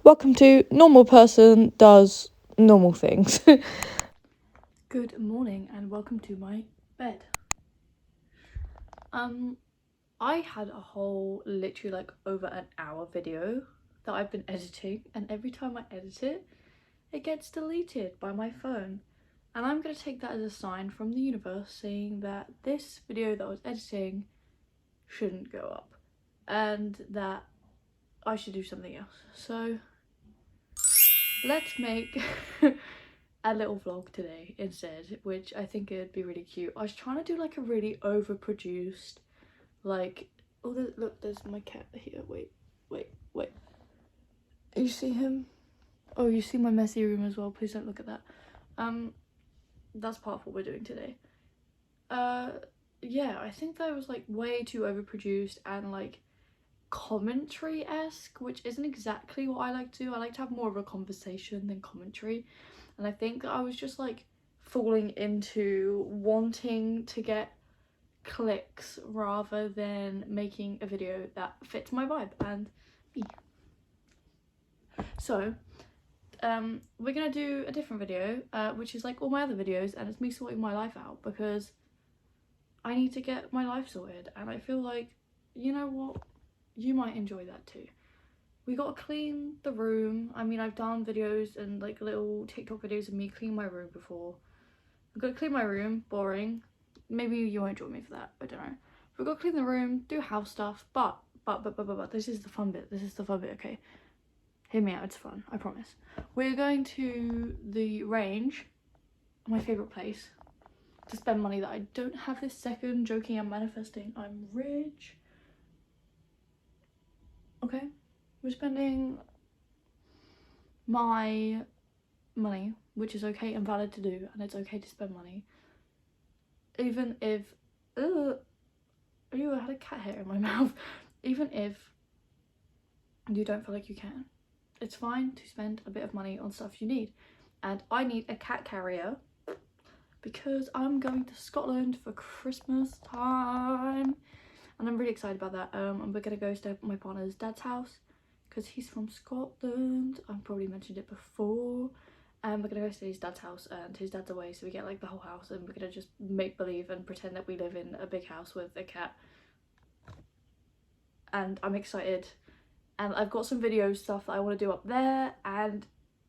Welcome to Normal Person Does Normal Things. Good morning and welcome to my bed. I had a whole literally like over an hour video that I've been editing, and every time I edit it, it gets deleted by my phone. And I'm gonna take that as a sign from the universe saying that this video that I was editing shouldn't go up and that I should do something else. So let's make a little vlog today instead, which I think it'd be really cute. I was trying to do like a really overproduced, like, oh look, there's my cat here. Wait. You see him? Oh, you see my messy room as well. Please don't look at that. That's part of what we're doing today. Yeah, I think that was like way too overproduced and like commentary-esque, which isn't exactly what I like to do. I like to have more of a conversation than commentary, and I think that I was just like falling into wanting to get clicks rather than making a video that fits my vibe and me. So we're gonna do a different video, which is like all my other videos, and it's me sorting my life out because I need to get my life sorted, and I feel like, you know what, you might enjoy that too. We gotta clean the room. I mean, I've done videos and like little TikTok videos of me cleaning my room before. I've got to clean my room, boring. Maybe you won't join me for that, I don't know. We've got to clean the room, do house stuff, but, this is the fun bit, okay? Hear me out, it's fun, I promise. We're going to the range, my favourite place, to spend money that I don't have this second. Joking, I'm manifesting, I'm rich. Okay, we're spending my money, which is okay and valid to do, and it's okay to spend money. Even if, I had a cat hair in my mouth. Even if you don't feel like you can, it's fine to spend a bit of money on stuff you need. And I need a cat carrier because I'm going to Scotland for Christmas time, and I'm really excited about that. And we're gonna go stay at my partner's dad's house because he's from Scotland. I've probably mentioned it before. And we're gonna go to his dad's house, and his dad's away, so we get like the whole house, and we're gonna just make believe and pretend that we live in a big house with a cat. And I'm excited, and I've got some video stuff that I want to do up there, and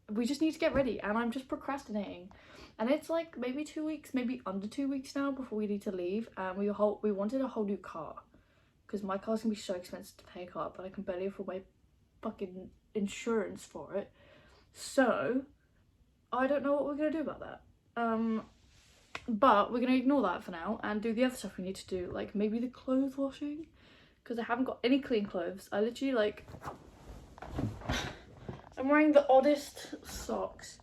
we just need to get ready, and I'm just procrastinating. And it's like maybe 2 weeks, maybe under 2 weeks now before we need to leave. And we wanted a whole new car because my car's gonna be so expensive to pay a car, but I can barely afford my fucking insurance for it. So I don't know what we're gonna do about that. But we're gonna ignore that for now and do the other stuff we need to do, like maybe the clothes washing, because I haven't got any clean clothes. I literally like, I'm wearing the oddest socks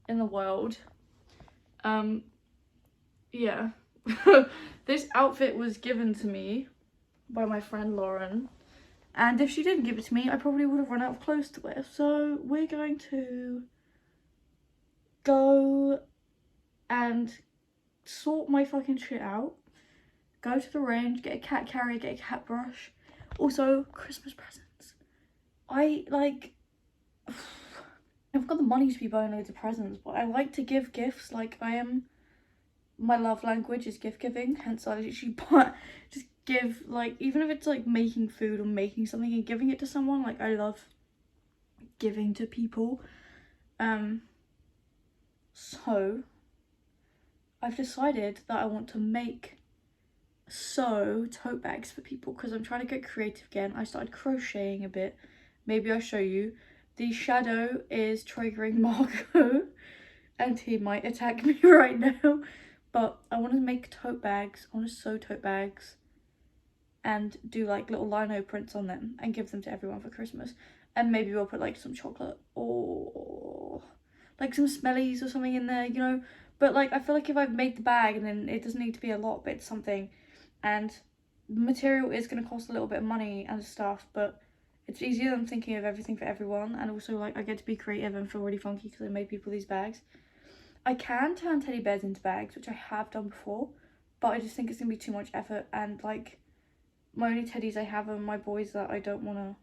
in the world. Yeah. This outfit was given to me by my friend Lauren, and if she didn't give it to me, I probably would have run out of clothes to wear. So we're going to go and sort my fucking shit out, go to the range, get a cat carrier, get a cat brush. Also, Christmas presents. I've got the money to be buying loads of presents, but I like to give gifts. Like, my love language is gift giving, hence I literally just give, like, even if it's like making food or making something and giving it to someone, like I love giving to people. So I've decided that I want to sew tote bags for people because I'm trying to get creative again. I started crocheting a bit. Maybe I'll show you. The shadow is triggering Marco and he might attack me right now. But I want to make tote bags. I want to sew tote bags and do like little lino prints on them and give them to everyone for Christmas. And maybe we'll put like some chocolate or like some smellies or something in there, you know. But like, I feel like if I've made the bag, and then it doesn't need to be a lot, but it's something, and the material is going to cost a little bit of money and stuff, but it's easier than thinking of everything for everyone. And also, like, I get to be creative and feel really funky because I made people these bags. I can turn teddy bears into bags, which I have done before, but I just think it's going to be too much effort. And like, my only teddies I have are my boys that I don't want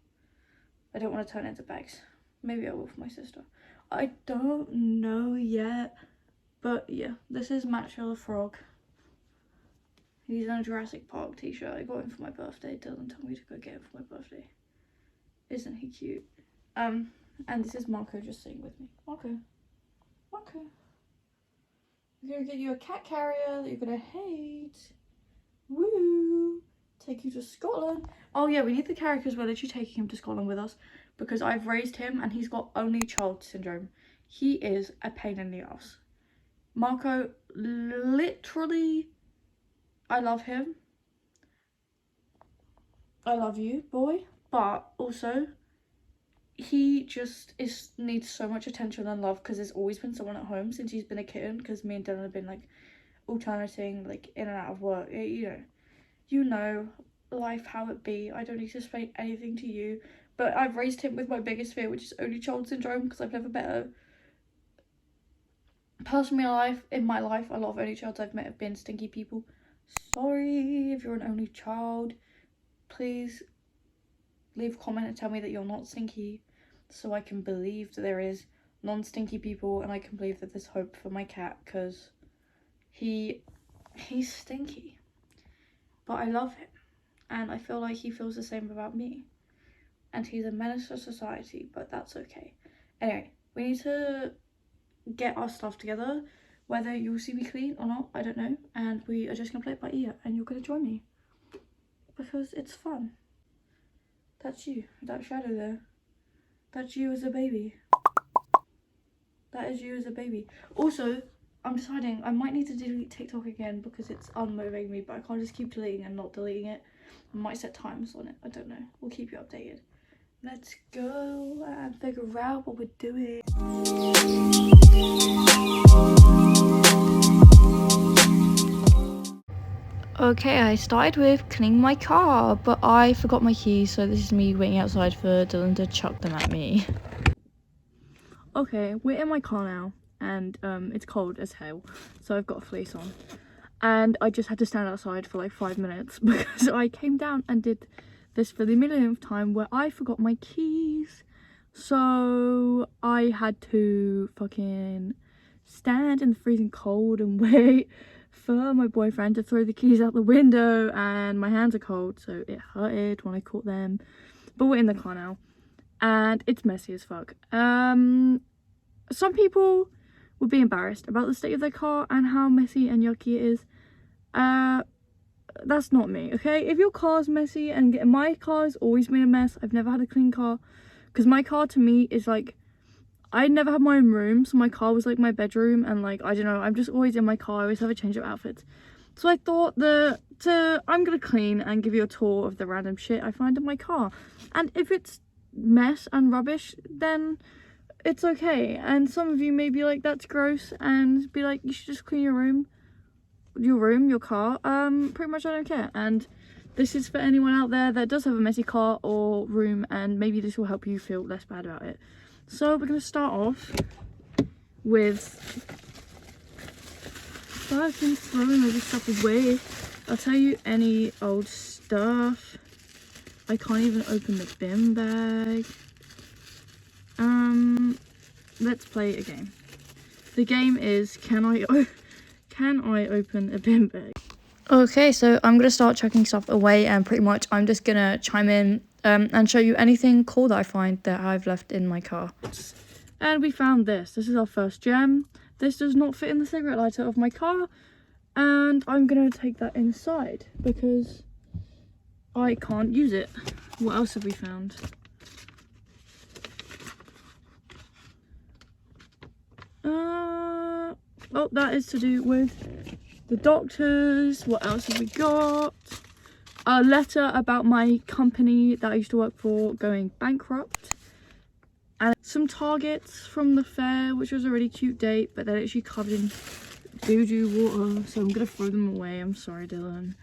to turn into bags. Maybe I will for my sister. I don't know yet. But yeah, this is Matcha the Frog. He's in a Jurassic Park t-shirt. I got him for my birthday. Dylan told me to go get him for my birthday. Isn't he cute? And this is Marco just sitting with me. Marco. Marco. I'm gonna get you a cat carrier that you're gonna hate. Woo! Take you to Scotland. Oh yeah, we need the carrier because we're literally taking him to Scotland with us because I've raised him and he's got only child syndrome. He is a pain in the ass. Marco, literally, I love him. I love you, boy. But also, he just needs so much attention and love because there's always been someone at home since he's been a kitten, because me and Dylan have been like alternating like in and out of work. You know life how it be. I don't need to explain anything to you, but I've raised him with my biggest fear, which is only child syndrome, because I've never met a person in my life. A lot of only childs I've met have been stinky people. Sorry if you're an only child, please leave a comment and tell me that you're not stinky, so I can believe that there is non-stinky people, and I can believe that there's hope for my cat, because he's stinky, but I love him, and I feel like he feels the same about me, and he's a menace to society, but that's okay. Anyway, we need to get our stuff together. Whether you'll see me clean or not, I don't know, and we are just gonna play it by ear, and you're gonna join me because it's fun. That's you, that shadow there. That's you as a baby. That is you as a baby. Also, I'm deciding I might need to delete TikTok again because it's unmotivating me, but I can't just keep deleting and not deleting it. I might set timers on it, I don't know. We'll keep you updated. Let's go and figure out what we're doing. Okay, I started with cleaning my car, but I forgot my keys, so this is me waiting outside for Dylan to chuck them at me. Okay, we're in my car now, and it's cold as hell, so I've got a fleece on. And I just had to stand outside for like 5 minutes because I came down and did this for the millionth time where I forgot my keys. So I had to fucking stand in the freezing cold and wait for my boyfriend to throw the keys out the window, and my hands are cold, so it hurted when I caught them. But we're in the car now, and it's messy as fuck. Some people would be embarrassed about the state of their car and how messy and yucky it is. That's not me, okay? If your car's messy, and my car's always been a mess, I've never had a clean car, because my car to me is like, I never had my own room, so my car was like my bedroom, and like, I don't know, I'm just always in my car. I always have a change of outfits. So I thought I'm gonna clean and give you a tour of the random shit I find in my car. And if it's mess and rubbish, then it's okay. And some of you may be like, that's gross, and be like, you should just clean your car. Pretty much I don't care. And this is for anyone out there that does have a messy car or room, and maybe this will help you feel less bad about it. So we're going to start off with fucking throwing all this stuff away. I'll tell you, any old stuff. I can't even open the bin bag. Let's play a game. The game is, can I open a bin bag? Okay, so I'm going to start chucking stuff away, and pretty much I'm just going to chime in and show you anything cool that I find that I've left in my car. And we found this. This is our first gem. This does not fit in the cigarette lighter of my car, and I'm going to take that inside because I can't use it. What else have we found? Oh, that is to do with the doctors. What else have we got? A letter about my company that I used to work for going bankrupt, and some targets from the fair, which was a really cute date, but they're actually covered in doo-doo water, so I'm gonna throw them away. I'm sorry, Dylan.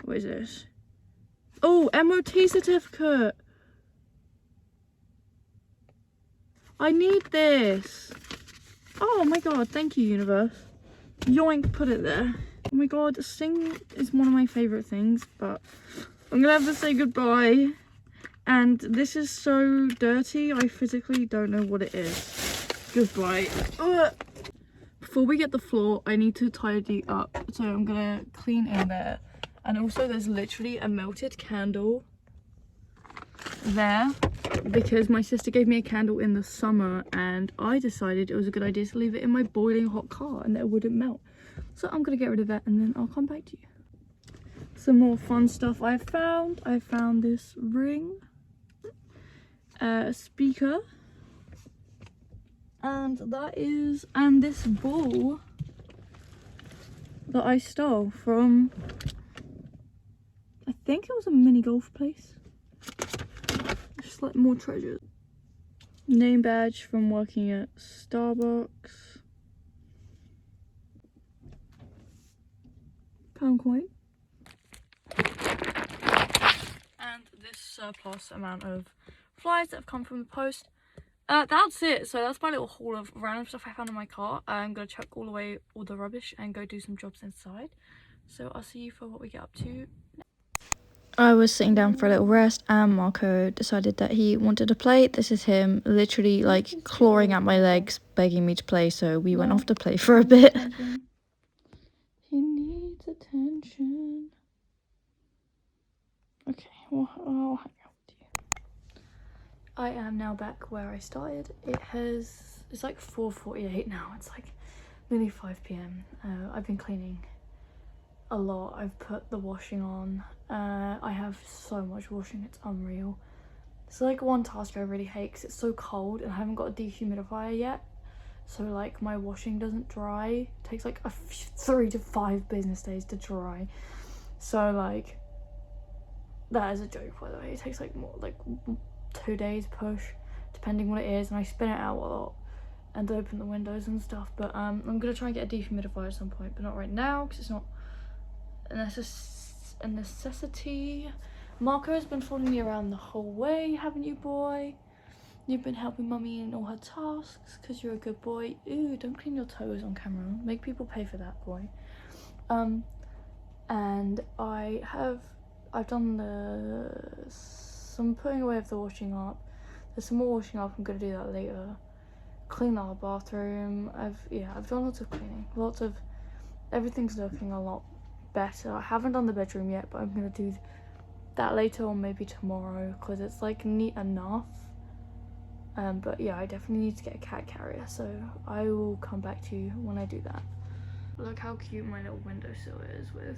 What is this? Oh, MOT certificate. I need this. Oh my god, thank you, universe. Yoink, put it there. Oh my god, sing is one of my favourite things, but I'm gonna have to say goodbye. And this is so dirty, I physically don't know what it is. Goodbye. Ugh. Before we get the floor, I need to tidy up. So I'm gonna clean in there. And also there's literally a melted candle there because my sister gave me a candle in the summer and I decided it was a good idea to leave it in my boiling hot car and that it wouldn't melt. So I'm gonna get rid of that and then I'll come back to you. Some more fun stuff I found. I found this ring, a speaker, and this ball that I stole from, I think it was a mini golf place. Just like more treasures. Name badge from working at Starbucks. Pound coin. And this surplus amount of flyers that have come from the post. That's it. So that's my little haul of random stuff I found in my car. I'm gonna chuck all away all the rubbish and go do some jobs inside. So I'll see you for what we get up to. I was sitting down for a little rest and Marco decided that he wanted to play. This is him literally like clawing at my legs, begging me to play, so we went off to play for a bit. He needs attention. Okay, well, I'll hang out with you. I am now back where I started. It's like 4:48 now. It's like nearly 5 p.m. I've been cleaning a lot. I've put the washing on. I have so much washing, it's unreal. It's like one task I really hate because it's so cold and I haven't got a dehumidifier yet. So like my washing doesn't dry. It takes like 3 to 5 business days to dry. So like, that is a joke by the way. It takes like more like 2 days push, depending what it is, and I spin it out a lot and open the windows and stuff. But I'm gonna try and get a dehumidifier at some point, but not right now because it's not a necessity. Marco has been following me around the whole way, haven't you, boy? You've been helping mummy in all her tasks because you're a good boy. Ooh, don't clean your toes on camera. Make people pay for that, boy. And I've done some putting away of the washing up. There's some more washing up. I'm gonna do that later. Clean our bathroom. I've done lots of cleaning. Everything's looking a lot better. I haven't done the bedroom yet, but I'm gonna do that later or maybe tomorrow because it's like neat enough. But yeah, I definitely need to get a cat carrier, so I will come back to you when I do that. Look how cute my little windowsill is with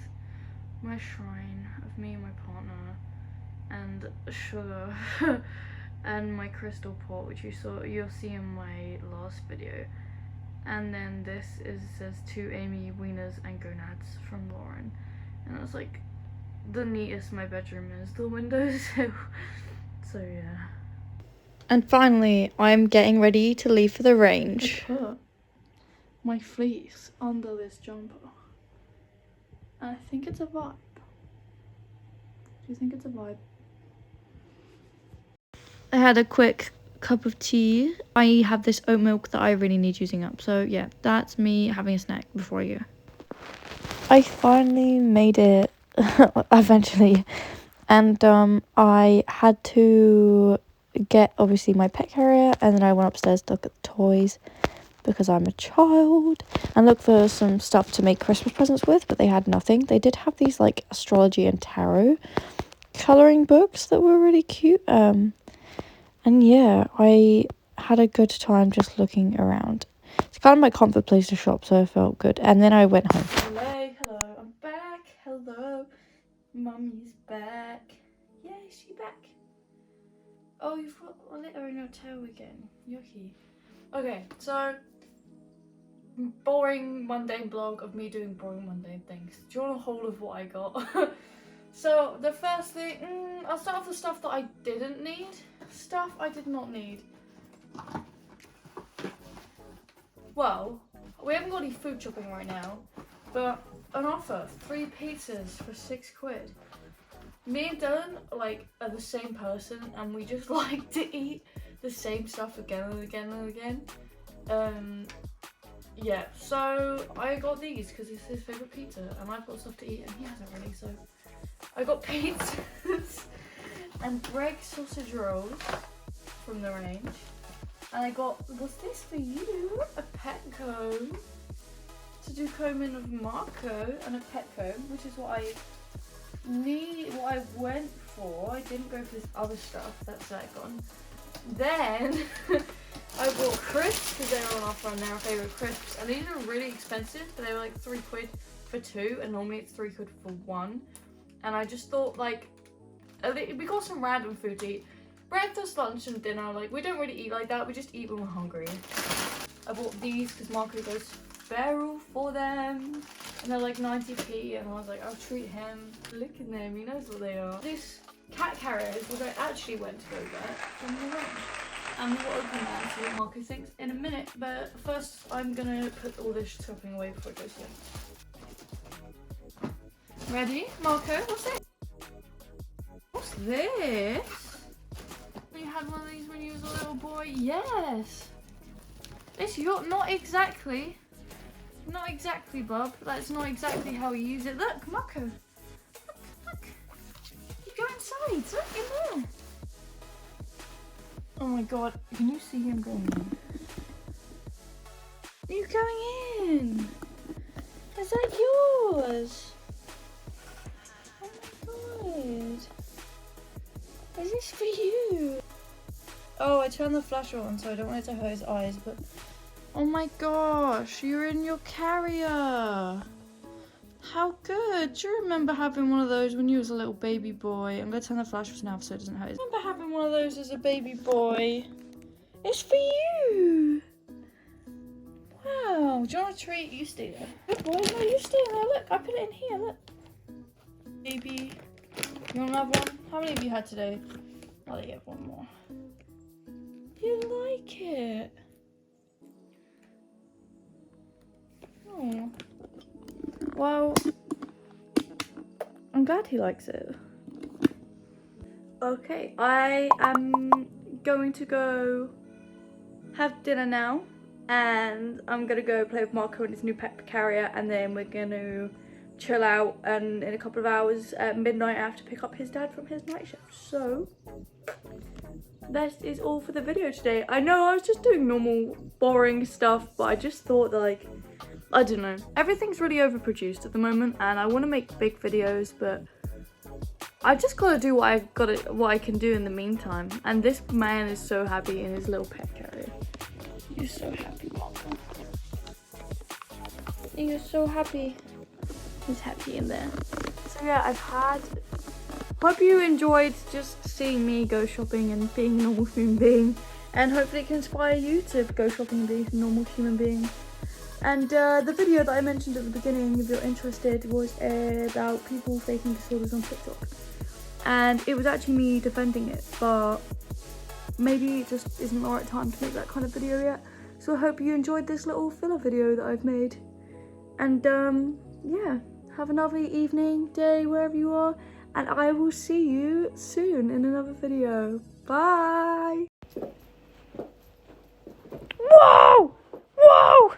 my shrine of me and my partner and sugar and my crystal pot, which you'll see in my last video. And then this says to Amy, wieners and gonads from Lauren. And it's like the neatest my bedroom is, the windowsill. So yeah. And finally, I'm getting ready to leave for the range. I put my fleece under this jumper. And I think it's a vibe. Do you think it's a vibe? I had a quick cup of tea. I have this oat milk that I really need using up. So yeah, that's me having a snack before you. I finally made it eventually. And I had to get obviously my pet carrier, and then I went upstairs to look at the toys because I'm a child and look for some stuff to make Christmas presents with, but they had nothing. They did have these like astrology and tarot coloring books that were really cute. And yeah, I had a good time just looking around. It's kind of my comfort place to shop, so I felt good. And then I went home. Hello, I'm back. Hello, mummy's back. Yay, she's back. Oh, you've got a litter in your tail again. Yucky. Okay, so boring mundane vlog of me doing boring mundane things. Do you want a haul of what I got? So the first thing, I'll start off with stuff that I didn't need. Stuff I did not need. Well, we haven't got any food shopping right now, but an offer, 3 pizzas for £6. Me and Dylan like are the same person, and we just like to eat the same stuff again and again and again. Yeah, so I got these because it's his favourite pizza, and I've got stuff to eat and he hasn't really, so I got pizzas. and Greg's sausage rolls from the range. And I got, what's this for you? A pet comb to do combing of Marco, and a pet comb, which is what I went for. I didn't go for this other stuff, that's that gone. Then I bought crisps because they were on offer and they're our favourite crisps. And these are really expensive, but they were like £3 for 2, and normally it's £3 for 1. And I just thought, like, we got some random food to eat. Breakfast, lunch and dinner, like, we don't really eat like that, we just eat when we're hungry. I bought these because Marco goes feral for them. And they're like 90p, and I was like, I'll treat him. Look at them, he knows what they are. This cat carriers, which I actually went to go get from the range. And we'll open that and see what Marco thinks in a minute. But first, I'm gonna put all this shopping away before it goes in. Ready? Marco, what's it? What's this? You had one of these when you was a little boy? Yes! It's your, not exactly, Bob. That's not exactly how we use it. Look, Marco. Look. You go inside. Look in there. Oh my god, can you see him going in? Are you going in? Is that yours? Oh my god. Is this for you? Oh, I turned the flash on so I don't want it to hurt his eyes, but oh my gosh, you're in your carrier. How good. Do you remember having one of those when you was a little baby boy? I'm going to turn the flash on now so it doesn't hurt. I remember having one of those as a baby boy. It's for you. Wow. Do you want a treat? You stay there. Good boy. No, you stay there. Look, I put it in here. Look. Baby. You want another one? How many have you had today? I'll let you have one more. You like it? Oh. Well, I'm glad he likes it. Okay, I am going to go have dinner now, and I'm gonna go play with Marco and his new pet carrier, and then we're gonna chill out, and in a couple of hours at midnight I have to pick up his dad from his night shift. So that is all for the video today. I know I was just doing normal boring stuff, but I just thought that, like, I don't know, everything's really overproduced at the moment and I want to make big videos, but I just gotta do what I can do in the meantime. And this man is so happy in his little pet carrier. You're so happy, Marco. You're so happy. He's happy in there. So yeah, hope you enjoyed just seeing me go shopping and being a normal human being, and hopefully it can inspire you to go shopping and be a normal human being. And the video that I mentioned at the beginning, if you're interested, was about people faking disorders on TikTok. And it was actually me defending it, but maybe it just isn't the right time to make that kind of video yet. So I hope you enjoyed this little filler video that I've made. And yeah, have a lovely evening, day, wherever you are. And I will see you soon in another video. Bye! Whoa! Whoa!